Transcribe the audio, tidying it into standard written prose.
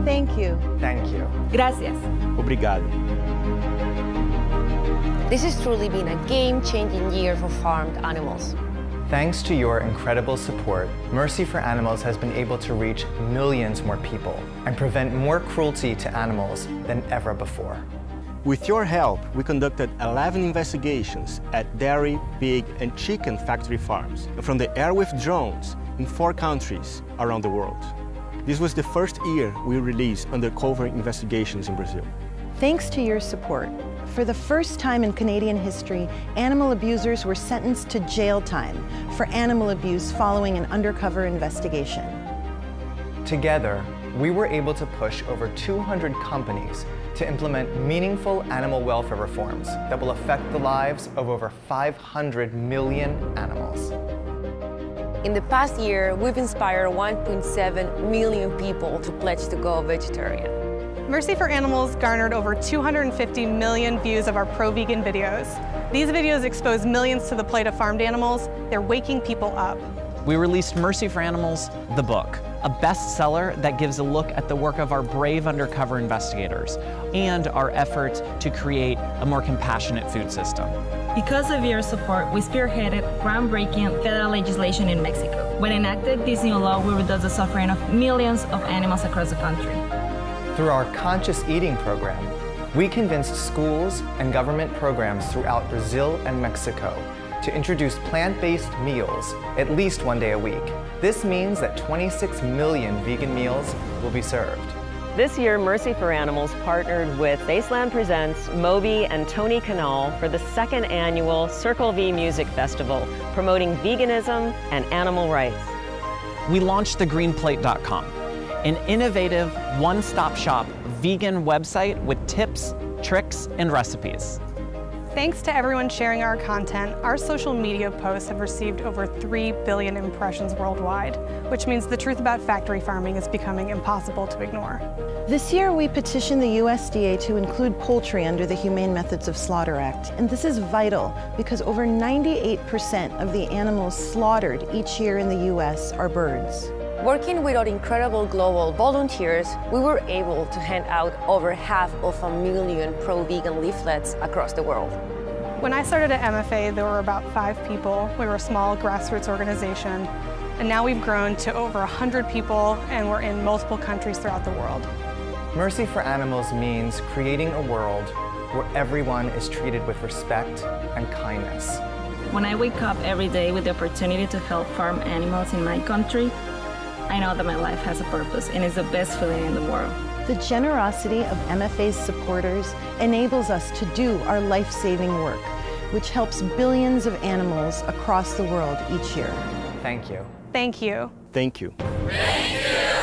Thank you. Thank you. Gracias. Obrigado. This has truly been a game-changing year for farmed animals. Thanks to your incredible support, Mercy for Animals has been able to reach millions more people and prevent more cruelty to animals than ever before. With your help, we conducted 11 investigations at dairy, pig, and chicken factory farms from the air with drones in 4 countries around the world. This was the first year we released undercover investigations in Brazil. Thanks to your support, for the first time in Canadian history, animal abusers were sentenced to jail time for animal abuse following an undercover investigation. Together, we were able to push over 200 companies to implement meaningful animal welfare reforms that will affect the lives of over 500 million animals. In the past year, we've inspired 1.7 million people to pledge to go vegetarian. Mercy for Animals garnered over 250 million views of our pro-vegan videos. These videos expose millions to the plight of farmed animals. They're waking people up. We released Mercy for Animals, the book, a bestseller that gives a look at the work of our brave undercover investigators and our effort to create a more compassionate food system. Because of your support, we spearheaded groundbreaking federal legislation in Mexico. When enacted, this new law will reduce the suffering of millions of animals across the country. Through our Conscious Eating program, we convinced schools and government programs throughout Brazil and Mexico to introduce plant-based meals at least 1 day a week. This means that 26 million vegan meals will be served. This year, Mercy for Animals partnered with Baseland Presents, Moby, and Tony Kanal for the 2nd annual Circle V Music Festival, promoting veganism and animal rights. We launched thegreenplate.com, an innovative one-stop shop vegan website with tips, tricks, and recipes. Thanks to everyone sharing our content, our social media posts have received over 3 billion impressions worldwide, which means the truth about factory farming is becoming impossible to ignore. This year, we petitioned the USDA to include poultry under the Humane Methods of Slaughter Act, and this is vital because over 98% of the animals slaughtered each year in the US are birds. Working with our incredible global volunteers, we were able to hand out over 500,000 pro-vegan leaflets across the world. When I started at MFA, there were about 5 people. We were a small grassroots organization, and now we've grown to over 100 people, and we're in multiple countries throughout the world. Mercy for Animals means creating a world where everyone is treated with respect and kindness. When I wake up every day with the opportunity to help farm animals in my country, I know that my life has a purpose and is the best feeling in the world. The generosity of MFA's supporters enables us to do our life-saving work, which helps billions of animals across the world each year. Thank you. Thank you. Thank you. Thank you.